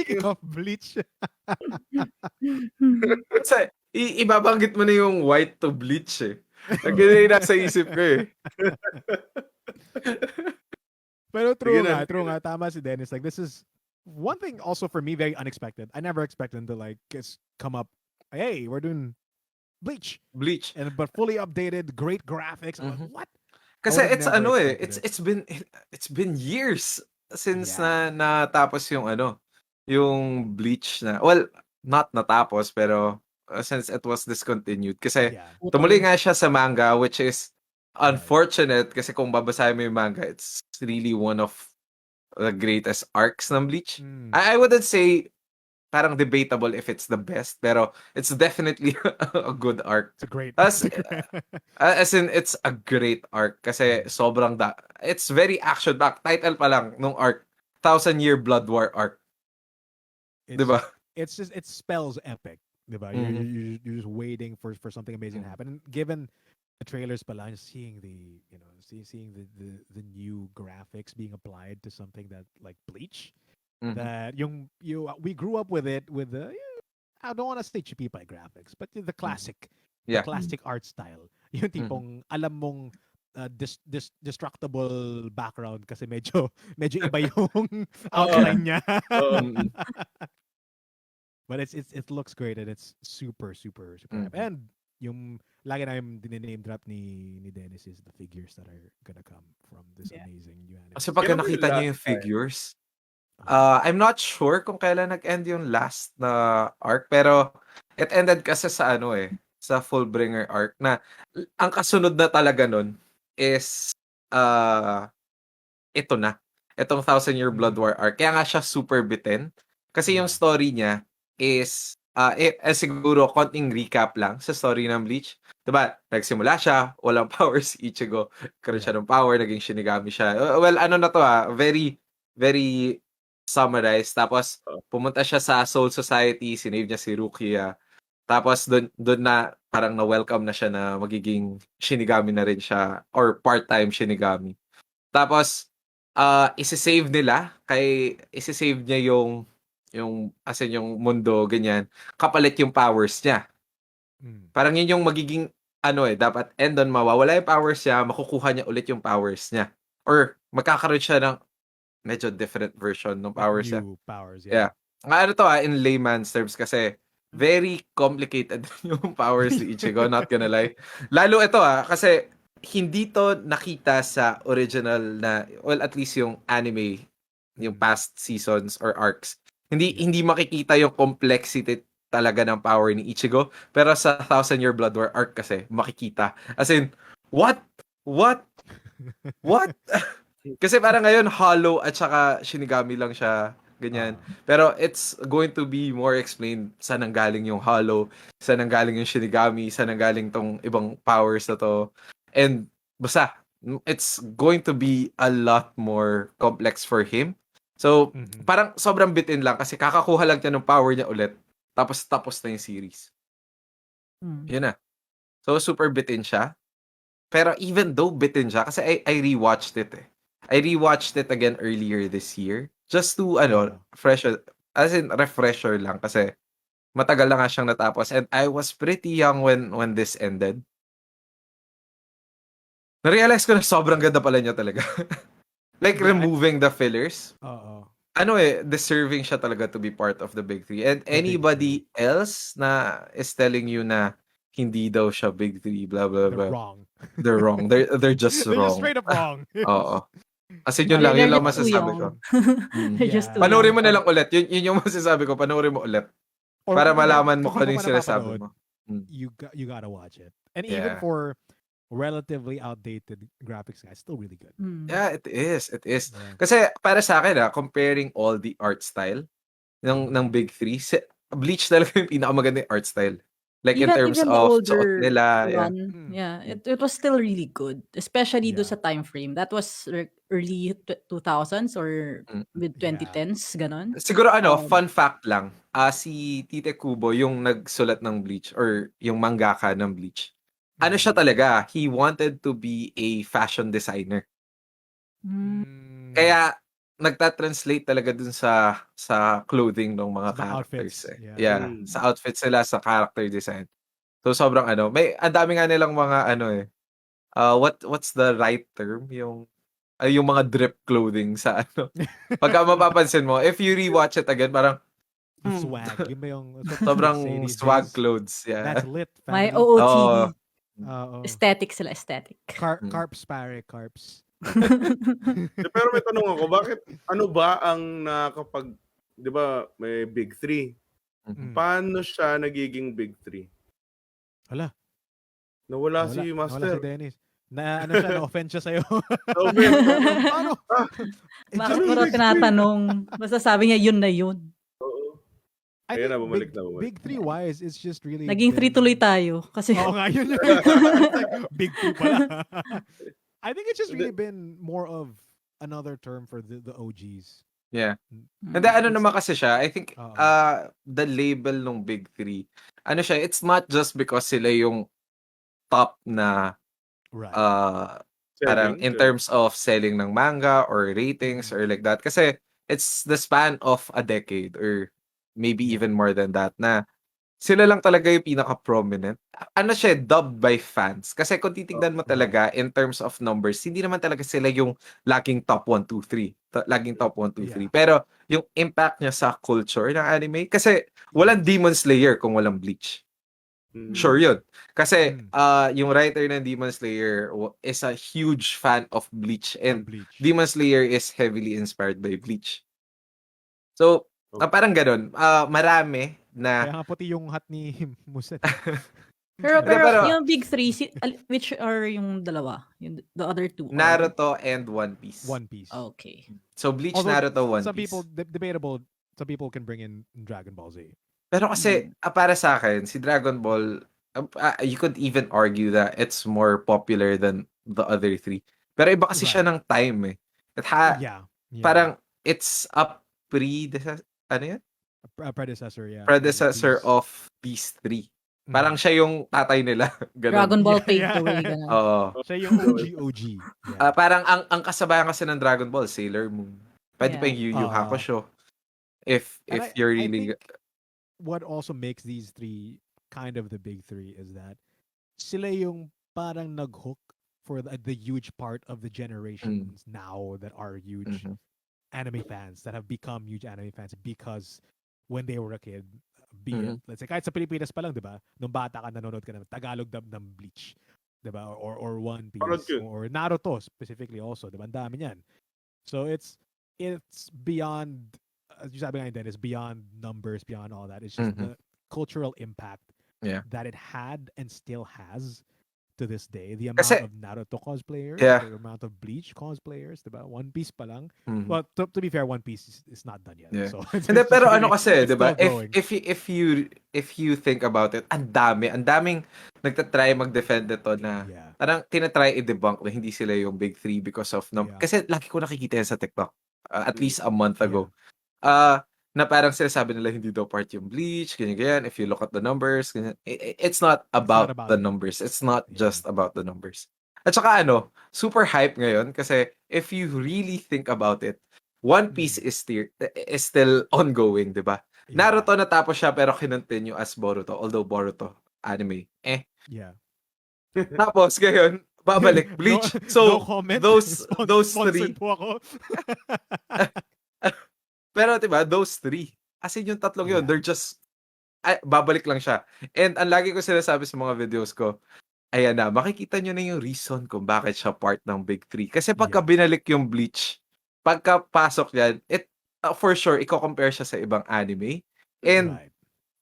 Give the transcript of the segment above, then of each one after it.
Speaking of Bleach, Kasi ibabanggit mo na yung white to bleach eh. Yun yung nasa isip ko eh. pero Sige true na. nga, tama si Dennis. Like, this is one thing also for me very unexpected. I never expected them to like come up, hey, we're doing Bleach, Bleach. but fully updated, great graphics. I'm like, Mhm. what? I Kasi would have it's never ano eh, expected it. it's been years since Yeah. natapos yung ano, yung Bleach na. Well, not natapos pero since it was discontinued kasi Yeah. tumuloy Putol. nga siya sa manga which is Right. unfortunate kasi kung babasahin mo yung manga, it's really one of the greatest arcs ng Bleach. Mm. I wouldn't say parang debatable if it's the best, pero it's definitely a good arc. It's a great. As as in it's a great arc kasi sobrang it's very action packed. Title pa lang nung arc, 1,000-year Blood War arc. It's 'Di ba? it spells epic. Diba? Mhm. You're just waiting for something amazing to happen. And given the trailers pala, just seeing seeing the new graphics being applied to something that like Bleach, Mhm. that we grew up with it with the I don't want to say chippy pie graphics, but the classic, the Yeah. classic art style. Yung Mhm. tipong alam mong destructible background kasi medyo iba yung outline niya. Mm. But it looks great and it's super hype. Mhm. And yung lagi na yung dinename drop ni Dennis is the figures that are gonna come from this Yeah. amazing new anime. Kasi pagka Kailan ba yung nakita niyo last yung time? figures, I'm not sure kung kailan nag-end yung last na arc, pero it ended kasi sa ano eh, sa Fullbringer arc na ang kasunod na talaga nun is ito na. Itong 1,000-Year Blood War arc. Kaya nga siya super bitin. Kasi yung Yeah. story niya is siguro konting recap lang sa story ng Bleach. Diba? Nagsimula siya, walang power si Ichigo. Karoon siya ng power, naging Shinigami siya. Well, ano na to very, very summarized. Tapos, pumunta siya sa Soul Society, sinave niya si Rukia. Tapos, doon na parang na-welcome na siya na magiging Shinigami na rin siya or part-time Shinigami. Tapos, isi-save nila, isi-save niya yung as in yung mundo, ganyan, kapalit yung powers niya. Mm. Parang yun yung magiging ano dapat end on mawawala yung powers niya, makukuha niya ulit yung powers niya. Or magkakaroon siya ng medyo different version ng Like powers niya. new powers, Yeah. Ano to in layman's terms kasi very complicated yung powers ni Ichigo, not gonna lie. Lalo ito kasi hindi to nakita sa original na, well, at least yung anime, yung past seasons or arcs. Hindi makikita yung complexity talaga ng power ni Ichigo, pero sa 1,000-Year Blood War arc kasi makikita. As in, what? Kasi parang ngayon hollow at saka Shinigami lang siya, ganyan. Pero it's going to be more explained saan nanggaling yung hollow, saan nanggaling yung Shinigami, saan nanggaling tong ibang powers na to. And basta, it's going to be a lot more complex for him. So, parang sobrang bitin lang kasi kakakuha lang niya ng power niya ulit. Tapos na yung series. Yun na. So, super bitin siya. Pero even though bitin siya, kasi I rewatched it eh. I rewatched it again earlier this year. Just to, refresher lang. Kasi matagal na nga siyang natapos. And I was pretty young when this ended. Na-realize ko na sobrang ganda pala niya talaga. Like, removing the fillers. Deserving siya talaga to be part of the Big Three. And anybody else na is telling you na hindi daw siya Big Three, blah, blah, They're blah. wrong. They're wrong. They're just They're wrong. just straight up wrong. Oo. Kasi yun lang They're just too masasabi ko. young. They're just too Panoorin young. mo na lang ulit. Yun yung masasabi ko. Panoorin mo ulit. Or Para kung malaman mo hindi kung ano mo yung pa sinasabi napapanood, mo. you gotta watch it. And even for relatively outdated graphics guys, still really good. Yeah, it is. It is. Yeah. Kasi para sa akin comparing all the art style ng Big Three, Bleach talaga yung pinakamaganda yung art style. Like in terms Even the of suot older nila. one, it was still really good. Especially do sa time frame. That was early 2000s or mid 2010s, ganon. Siguro fun fact lang. Si Tite Kubo yung nagsulat ng Bleach or yung mangaka ng Bleach. Ano siya talaga, he wanted to be a fashion designer. Kaya nagta-translate talaga dun sa clothing ng mga Sa mga characters outfits. eh. Yeah. Yeah, Mm. sa outfits nila, sa character design. So sobrang may ang dami nga nilang mga what's the right term? Yung mga drip clothing sa Pagka mapapansin mo, if you rewatch it again, parang The swag. Yun ba yung what sobrang Mercedes swag is? clothes, That's yeah. lit, May family. Oo. OOTD. Oo. Aesthetic sila, aesthetic. Mm. Carps, pare. Carps. Pero may tanong ako, bakit ano ba ang nakapag, di ba, may big three? Mhm. Paano siya nagiging big three? Wala. Nawala Nawala si si Master. Dennis. Na-offend siya sa'yo. Na-offend. Paano? Bakit Ano mo raw big three? tinatanong? Basta sabi niya, yun na yun. Oo. I Ayan think na, bumalik na. big three wise, it's just really Naging 3 tuloy tayo. Kasi, Oo nga, yun. It's like, big three pala. I think it's just Hindi. really been more of another term for the OGs. Yeah. Mm. And It's naman kasi siya, I think Oo. the label ng Big Three, siya, it's not just because sila yung top na Right. parang in terms of selling ng manga or ratings Mhm. or like that. Kasi it's the span of a decade or maybe Yeah. even more than that na sila lang talaga yung pinaka-prominent. Siya, dubbed by fans. Kasi kung titignan mo talaga in terms of numbers, hindi naman talaga sila yung laging top 1, 2, 3. Laging top 1, 2, 3. Yeah. Pero yung impact niya sa culture ng anime, kasi walang Demon Slayer kung walang Bleach. Sure yun. Kasi yung writer ng Demon Slayer is a huge fan of Bleach and Bleach. Demon Slayer is heavily inspired by Bleach. So, parang ganun. Marami na Kaya nga puti yung hat ni Musen. pero pero yung big three, which are yung dalawa? Yung, the other two are? Naruto and One Piece. One Piece. Okay. So Bleach, Although Naruto, One some Piece. people, debatable, some people can bring in Dragon Ball Z. Pero kasi, para sa akin, si Dragon Ball, you could even argue that it's more popular than the other three. Pero iba kasi siya ng time eh. Yeah. Parang, it's a ano yan? Predecessor, yeah. Predecessor of these three. Parang siya yung tatay nila. Ganun. Dragon Ball paved the way. Ganun. Oo. Siya yung OG. Yeah. Parang ang kasabayan kasi ng Dragon Ball, Sailor Moon. Pwede pa yung Yu Yu Hakusho. If you're really... I think what also makes these three kind of the big three is that sila yung parang nag-hook for the huge part of the generations now that are huge anime fans, that have become huge anime fans because when they were a kid, be it, let's say, kahit sa Pilipinas pa lang, di ba? Nung bata ka, nanonood ka ng Tagalog dub ng Bleach, di ba? Or One Piece, or Naruto specifically also, di ba? Ang dami niyan. So it's beyond, as you sabi nga din, it's beyond numbers, beyond all that. It's just the cultural impact that it had and still has to this day. The amount of Naruto cosplayers, the amount of Bleach cosplayers, diba? One Piece pa lang. Well, to be fair, One Piece is not done yet. Yeah. So, pero kasi, it's diba? still growing. If you think about it, ang daming nagtatry mag-defend ito na parang tinatry i-debunk na hindi sila yung big three because of kasi lagi ko nakikita yan sa TikTok at least a month ago. Na parang sinasabi nila hindi daw part yung Bleach, ganyan. If you look at the numbers, ganyan. It's not about the numbers. It's not just about the numbers. At saka super hype ngayon kasi if you really think about it, One Piece is still ongoing, di ba? Naruto natapos siya pero kinontinue as Boruto, although Boruto anime. Yeah. Tapos ngayon, babalik Bleach. No comment. those three. Po ako. Pero diba, those three, as in yung tatlong yun, they're just, babalik lang siya. And ang lagi ko sinasabi sa mga videos ko, ayan na, makikita nyo na yung reason kung bakit siya part ng Big Three. Kasi pagka binalik yung Bleach, pagka pasok yan, for sure, i-compare siya sa ibang anime. And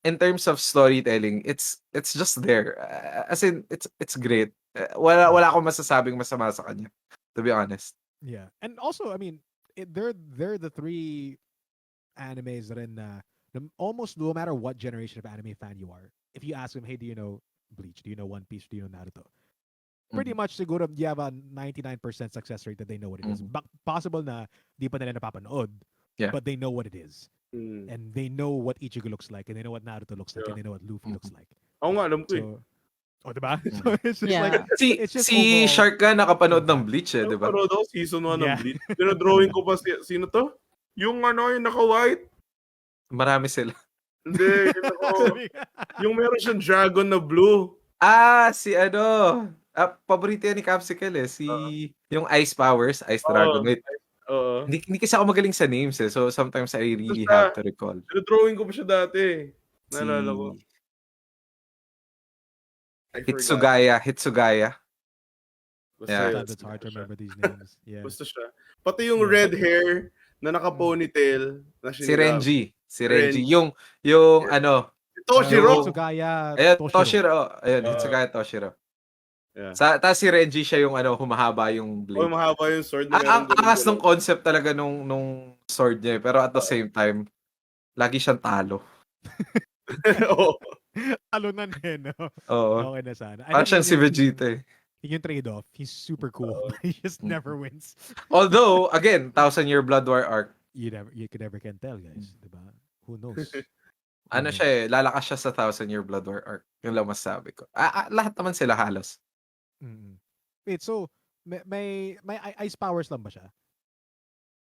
in terms of storytelling, it's just there. As in, it's great. Wala akong masasabing masama sa kanya, to be honest. Yeah. And also, I mean, they're the three animes rin na almost no matter what generation of anime fan you are, if you ask them, hey, do you know Bleach? Do you know One Piece? Do you know Naruto? Pretty much siguro you have a 99% success rate that they know what it is. Possible na di pa nila napapanood, but they know what it is. And they know what Ichigo looks like, and they know what Naruto looks like, and they know what Luffy looks like. Oo nga, alam ko Oh, diba? Mm. So it's just like, Yeah. it's just Si overall Shark nga nakapanood ng impact. Bleach eh, di ba? Pero daw, season 1 ng Yeah. Bleach. Dinodrawing ko pa sino to? Yung yung naka-white. Marami sila. Hindi, yung meron siyang dragon na blue. Si paborito yan ni Capsicle eh. Yung Ice Powers, Ice Oo. Dragon. Wait, Oo. hindi kasi ako magaling sa names eh. So sometimes I Ito really siya. have to recall. Dinodrawing ko pa siya dati. Naalala ko. Si I forgot. Hitsugaya. Basta Yeah. yun. Sometimes it's hard to remember these names. Yeah. Basta siya. Pati yung Yeah. red hair na naka-ponytail na Si Renji. Renji. Yung ano, Toshiro. Hitsugaya ayun, Toshiro. Toshiro. Ayun, Oo. Hitsugaya Toshiro. Yeah. Tapos si Renji siya yung humahaba yung Oh, blade. mahaba yung sword na Ang meron angas ganun. ng concept talaga nung sword niya eh. Pero at the same time, lagi siyang talo. Oo. Talunan eh, no? Oo. Okay na sana. Parang siyang si Vegeta eh. Yung trade-off. He's super cool. But he just never wins. Although, again, 1,000-year Blood War arc, You could never can tell, guys. Diba? Who knows? ano siya eh, lalakas siya sa 1,000-year Blood War arc. Yung lang masabi ko. Lahat naman sila halos. Mm. Wait, so may ice powers lang ba siya?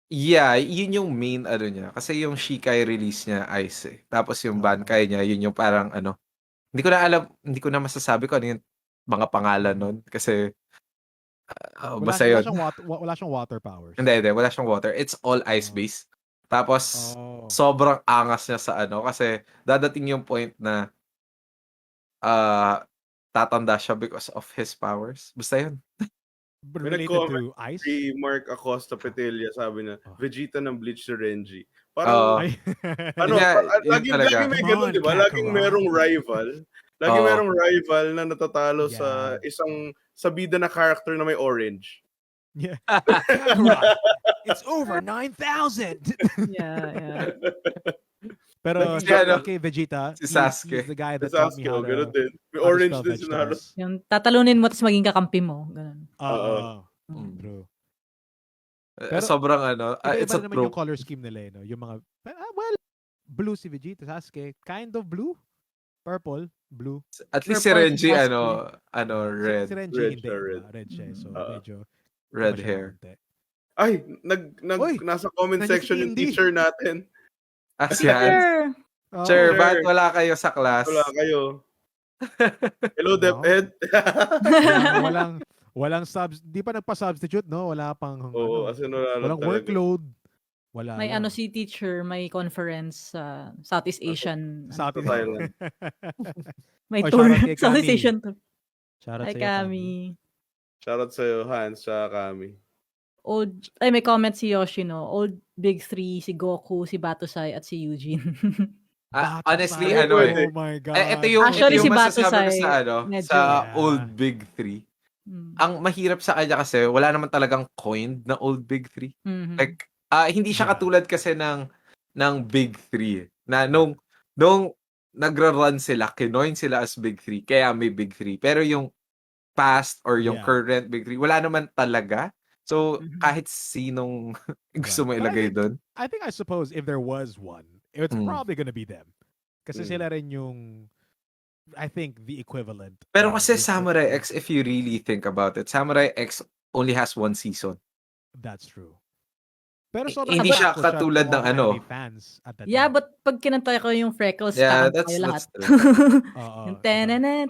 Yeah, yun yung main ano niya. Kasi yung Shikai release niya, Ice eh. Tapos yung Bankai niya, yun yung parang ano. Hindi ko na masasabi ko ano yung mga pangalan nun. Kasi, basta yun. Wala siyang water powers. Hindi, wala siyang water. It's all ice-based. Tapos, sobrang angas niya sa ano. Kasi, dadating yung point na tatanda siya because of his powers. Basta yun. Related to ice? Si Mark Acosta Petilla, sabi niya, Vegeta ng Bleach si Renji. Oo. Laging may ganun, di ba? Laging merong rival. Laging merong rival na natatalo sa isang sabida na character na may orange. Yeah. Right. It's over 9,000. Yeah. Pero Si ano, okay, Vegeta, si Sasuke. he's the guy that Si taught me Sasuke, how to, ganun din. May how to orange spell din si Naruto. vegetables. Yung tatalunin mo tapos maging kakampi mo. Ganun. True. Sobrang ano, it's Iba a naman yung trope. color scheme nila, no? Yung mga, well, blue si Vegeta, Sasuke, kind of blue, purple, blue. At least si Purple, Renji, Sasuke. red. Si Renji Red hindi, siya, diba? Red siya, so medyo Red iba siya hair. ng konti. Ay, Uy, nasa comment nandiyan si section yung Indy. teacher natin. Si Hans. Oo. Sir, Sir. bakit wala kayo sa class? Wala kayo. Hello, No. DepEd. walang subs, di pa nagpa-substitute, no? Wala pang Oo, kasi walang workload. Wala. May lang. si teacher, may conference sa Southeast Asian. Sa atin. Thailand. May Oh, tour. shoutout kay Southeast Kami. Asian tour. Shoutout Ay, sa'yo, Kami. Kami. Shoutout sa'yo, Hans, sa Kami. May comment si Yoshino. Old Big Three, si Goku, si Batusai, at si Eugene. Honestly, Batusai. ano eh. Oh my God. Ito yung Actually, si masasabi ko Batusai, sa medyo- sa Yeah. old big three. Ang mahirap sa kanya kasi wala naman talagang coined na old big three. Mhm. Like, hindi siya Yeah. katulad kasi ng big three. Na nung nagra-run sila, kinoin sila as big three, kaya may big three. Pero yung past or yung Yeah. current big three, wala naman talaga. So, Mhm. kahit sinong gusto mo Right. But ilagay doon. I suppose if there was one, it's Mm. probably gonna be them. Kasi Mm. sila rin yung, I think, the equivalent. Pero of kasi this- Samurai X, if you really think about it, Samurai X only has one season. That's true. Pero sobrang Hindi siya impactful katulad to ng all ano. anime fans at that Yeah, time. but pag kinanta ko yung Freckles, Yeah, kakanta that's kayo lahat. true. Oo, Yung diba? tenenenen.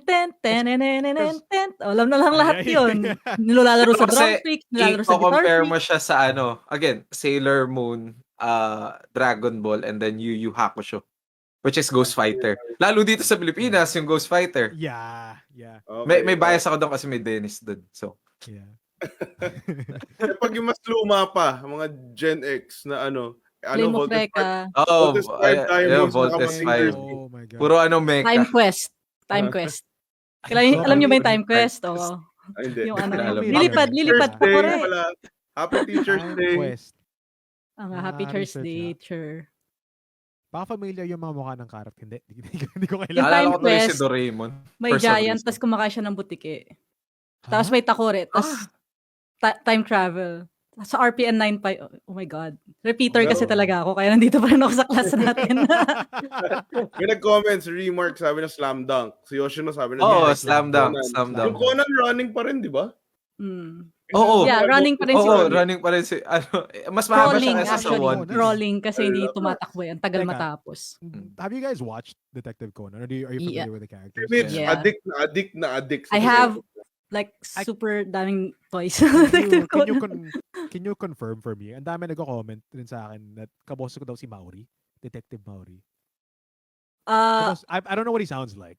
Alam na lang lahat Yeah, yun. yeah. Nilalaro sa Kasi, drumsticks, nilalaro sa guitar i-compare pick. mo siya sa again, Sailor Moon, Dragon Ball, and then Yu Yu Hakusho, which is Ghost Fighter. Lalo dito sa Pilipinas, yung Ghost Fighter. Yeah. Okay, May bias ako doon kasi may Dennis doon. So, Yeah. Pag yung mas luma pa, mga Gen X na Flame of Voltes Recca, Voltes 5 Diamonds, Voltes nakapasingers. 5. Oh my God. Puro mecha. Time Quest. Time Quest. Alam niyo ba yung Time Quest? Oo. Ay, hindi. Yung ano, Alam mo. lilipad Teacher's pa ko Day rin. pala. Happy Teacher's Time Day. Quest. Happy Teacher's research Day, nga. sure. Baka familiar yung mga mukha ng character. Hindi ko Yung kailangan. Alala Time ko tuloy si Quest, Doraemon. May For some giant, reason. tas kumakain siya ng butike. Tapos may takore, tas time travel. sa RPN 9 pa, oh my God. Repeater kasi Pero talaga ako, kaya nandito pa rin ako sa class natin. may nag-comment si Remark, sabi na slam dunk. Si Yoshino sabi na Oo, Yes, slam slam dunk, dunk. Conan. slam Slam dunk. Yung dunk. Conan running pa rin, di ba? Mm. Kasi Oo. Yeah, running pa rin si Oo, Conan. running pa rin si mas mahaba siya Crawling, kaysa sa actually. One Piece. Crawling kasi hindi Ala. tumatakbo yan. Tagal Teka, matapos. have you guys watched Detective Conan? Or are you Yeah. familiar with the characters? Mitch, Yeah. addict na addict sa I have Detective. like I- super daming toys. Can you confirm for me? Ang dami nagko-comment din sa akin that kaboss ko daw si Maori, Detective Maori. Kaboss, I don't know what he sounds like.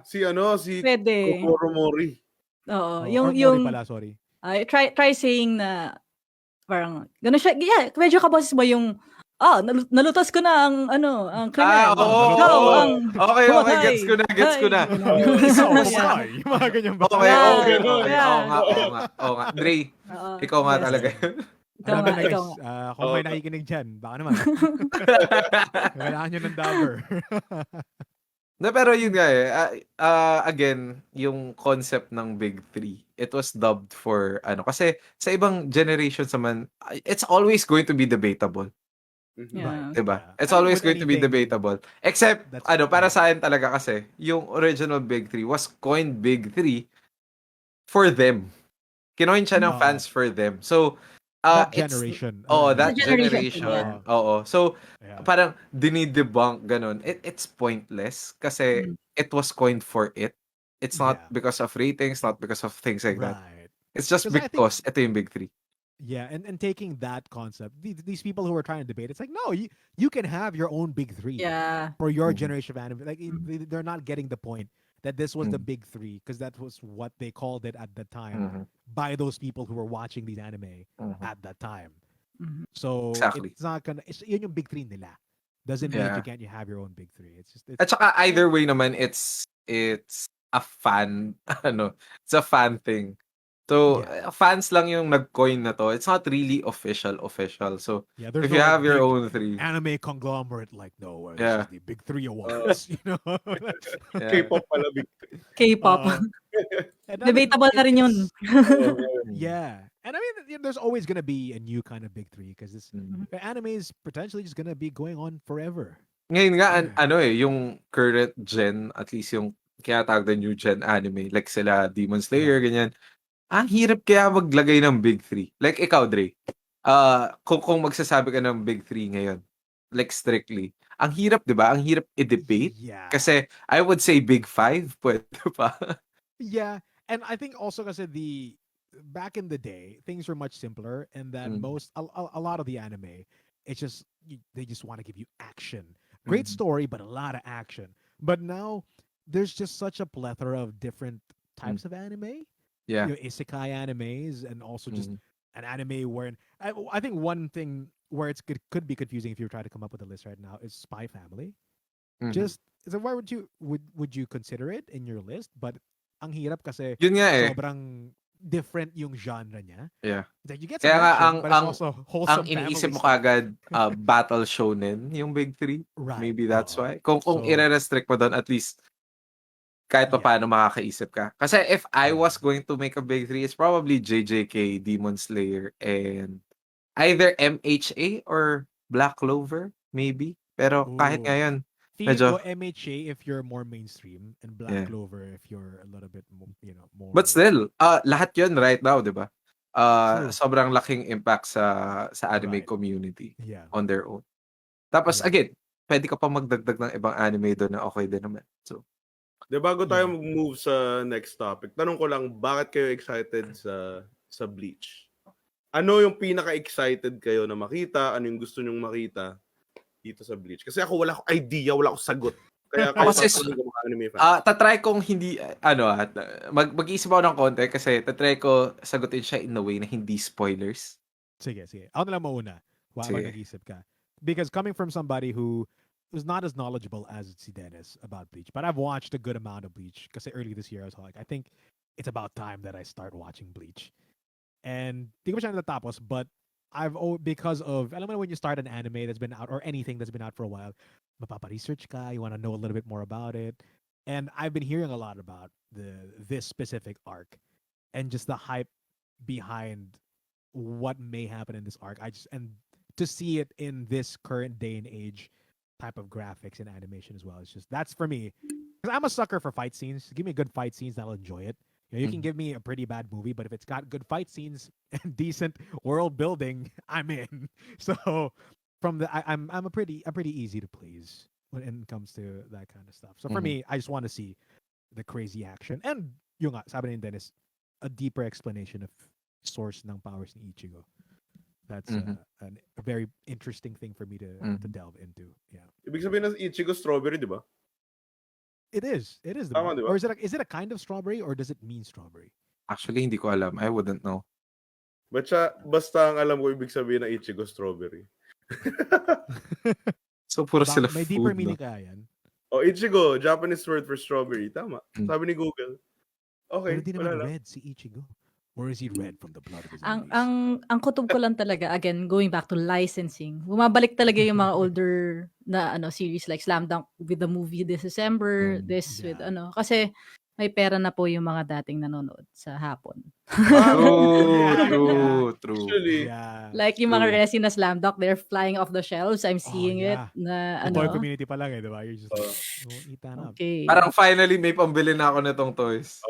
Si Pwede. Kokoro Mori. Oo, Or Mori yung pala, sorry. try saying na parang gano'n siya. Yeah, medyo kaboses mo yung nalutas ko na ang krimen. Oo. Ikaw ang Okay, pumatay. gets ko na, gets ko na. Ikaw, Yeah. pamatay. Yung mga ganyan ba? Okay, Yeah. okay. Yeah. Oo nga. Dre, Oo, ikaw nga yes. talaga. Ikaw Ang nga, dami, ikaw guys. nga. Kung may nakikinig dyan, baka naman. Kailangan nyo ng dabber. No, pero yun nga again, yung concept ng Big Three, it was dubbed for, kasi sa ibang generations naman, it's always going to be debatable. Yeah. Diba? Yeah. It's I mean, always with going to be anything, debatable. Except, that's- para sa akin talaga kasi, yung original Big Three was coined Big Three for them. Kinoin siya ng fans for them. So, that it's generation. that The generation, generation. yeah. Oo. So, Yeah. parang dinidebunk ganun. It's pointless kasi it was coined for it. It's not Yeah. because of ratings, not because of things like that. Right. It's just 'Cause I think- because ito yung Big Three. Yeah, and taking that concept, these people who are trying to debate, it's like, no, you can have your own big three Yeah. for your Mhm. generation of anime. Like they're not getting the point that this was the Mhm. big three because that was what they called it at the time Mhm. by those people who were watching these anime Mhm. at that time. Mhm. So Exactly. it's not gonna. Yun yung big three nila. Doesn't mean Yeah. you have your own big three. It's just At saka either way naman, it's a fan, it's a fan thing. So, Yeah. fans lang yung nag-coin na to. It's not really official. So, yeah. There's if no you like, have your big own three, anime conglomerate like no, this Yeah. is the big three awards. yeah. K-pop pala big. K-pop. And I mean, Debatable na rin yun. Yeah, and I mean, there's always gonna be a new kind of big three because this Mm. the anime is potentially just gonna be going on forever. Ngayon nga, yung current gen, at least yung kaya tawag na new gen anime, like sila Demon Slayer, ganyan. Ang hirap kaya maglagay ng big three. Like ikaw, Dre. Kung magsasabi ka ng big three ngayon, like strictly, ang hirap, di ba? Ang hirap i-debate. Yeah, Kasi I would say big five, pwede pa. yeah, and I think also because the back in the day things were much simpler, and that a lot of the anime, it's just they just want to give you action, great story, but a lot of action. But now there's just such a plethora of different types of anime. Yeah. Isekai animes, and also just an anime where I think one thing where could be confusing if you try to come up with a list right now is Spy Family. Mhm. Just so why would you consider it in your list? But ang hirap kasi Yun nga sobrang different yung genre niya. Yeah. It's like you get some Kaya nga, action, but it's also ang wholesome iniisip family mo stuff. kagad, battle shonen, yung big three. Right. Maybe that's Oo. why. Kung So- i-restrict mo doon, at least kahit pa Yeah. paano makakaisip ka. Kasi if I Yeah. was going to make a big three, it's probably JJK, Demon Slayer, and either MHA or Black Clover, maybe. Pero kahit Ooh. ngayon, Feeling medyo, ko MHA if you're more mainstream, and Black Yeah. Clover if you're a little bit more, more. but still, lahat yun right now, di ba? True. Sobrang laking impact sa anime Right. community Yeah. on their own. Tapos Yeah. again, pwede ka pa magdagdag ng ibang anime doon na okay din naman. So, De bago tayo Yeah. mag-move sa next topic, tanong ko lang, bakit kayo excited sa Bleach? Ano yung pinaka-excited kayo na makita? Ano yung gusto nyong makita dito sa Bleach? Kasi ako wala akong idea, wala akong sagot. Kaya kayo Kasi, sasabihin ko mga anime fan. tatry kong hindi, mag-iisip ako ng konti kasi tatry ko sagutin siya in a way na hindi spoilers. Sige. Ako na lang mauna. Wag Sige. nag-isip ka. Because coming from somebody who's not as knowledgeable as si Dennis about Bleach, but I've watched a good amount of Bleach. Kasi early this year, I was like, I think it's about time that I start watching Bleach. And di ko pa siya natatapos, but because of, alam mo when you start an anime that's been out, or anything that's been out for a while, mapapa-research ka, you want to know a little bit more about it. And I've been hearing a lot about this specific arc and just the hype behind what may happen in this arc. And to see it in this current day and age type of graphics and animation as well. It's just that's for me. Because I'm a sucker for fight scenes. Give me good fight scenes, and I'll enjoy it. You can Mhm. give me a pretty bad movie, but if it's got good fight scenes and decent world building, I'm in. So I'm pretty easy to please when it comes to that kind of stuff. So for Mhm. me, I just want to see the crazy action and yung nga, sabi ni Dennis, a deeper explanation of source ng powers ni Ichigo. That's Mhm. a very interesting thing for me to Mhm. delve into. Yeah, Ibig sabihin ng Ichigo strawberry, di ba? it is. It is the Tama, di ba? or is it a kind of strawberry or does it mean strawberry? Actually, hindi ko alam. I wouldn't know. Basta ang alam ko ibig sabihin ng Ichigo strawberry. So, puro sila May deeper food, no? meaning kaya yan. Ichigo, Japanese word for strawberry. Tama. Mm. Sabi ni Google. Pero Okay, di wala naman lang. red si Ichigo. Or is he red from the blood of his Ang enemies? ang ang kutob ko lang talaga, again, going back to licensing. Bumabalik talaga yung mga older na series like Slam Dunk with the movie this December, this with Yeah. kasi may pera na po yung mga dating nanonood sa hapon. True, Yeah, true, true. Actually, Yeah. Like yung mga True. resi na Slam Dunk, they're flying off the shelves. I'm Oh, seeing it yeah. na The toy community pa lang eh, diba? You're just like, eat that up. Okay. Parang finally may pambili na ako nitong toys.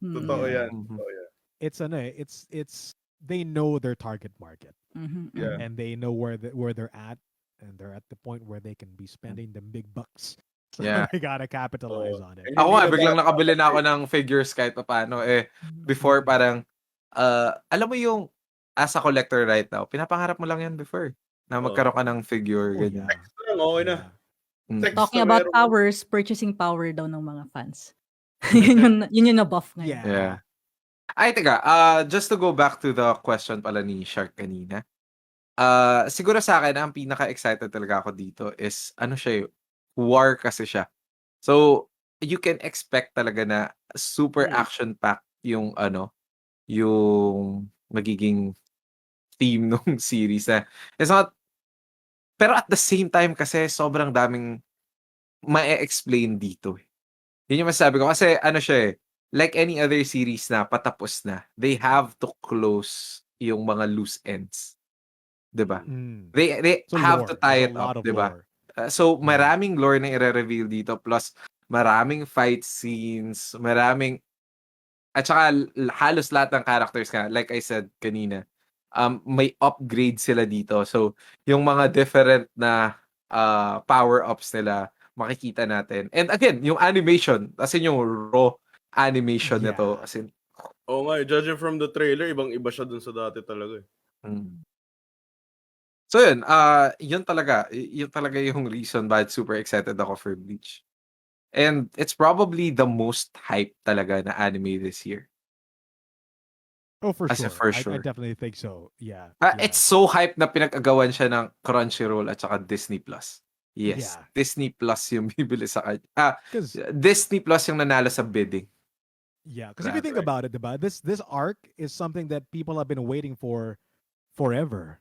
totoo Mm. yan. Mhm. Totoo yan. It's they know their target market Mhm, Yeah. mhm. and they know where they're at, and they're at the point where they can be spending the big bucks. So Yeah. they gotta capitalize on it. And Ako hindi nga, na biglang bata nakabili na ako kasi. ng figures kahit pa paano. Before parang, alam mo yung, as a collector right now, pinapangarap mo lang yan before. Na magkaroon ka ng figure, Oh ganyan. yeah. Text lang, okay na. Yeah. Mm. Text Talking na about meron. powers, purchasing power daw ng mga fans. yun yung na-buff ngayon. Yeah. Yeah. Ay, teka, just to go back to the question pala ni Shark kanina. Siguro sa akin, ang pinaka-excited talaga ako dito is, siya war kasi siya. So, you can expect talaga na super action-packed yung yung magiging theme nung series na it's not, pero at the same time kasi sobrang daming ma-explain dito. Yun yung masasabi ko kasi siya like any other series na patapos na, they have to close yung mga loose ends. 'Di ba? Mm. They So have to lore. tie There's it a lot up, of 'di ba? lore. So maraming lore na i-reveal dito plus maraming fight scenes, maraming at saka halos lahat ng characters nga like I said kanina, may upgrade sila dito. So yung mga different na power-ups nila makikita natin. And again, yung animation, as in yung raw animation nito, Yeah. as in Oo nga, judging from the trailer, ibang-iba siya dun sa dati talaga. So yun, yun talaga yung reason bakit super excited ako for Bleach. And it's probably the most hype talaga na anime this year. Oh, for As a sure. for I sure. definitely think so. Yeah. It's so hype na pinag-agawan siya ng Crunchyroll at saka Disney Plus. Yes, Yeah. Disney Plus yung bibili sa kanya. Because Disney Plus yung nanalo sa bidding. yeah, because if you think Right. about it, diba, this arc is something that people have been waiting for forever.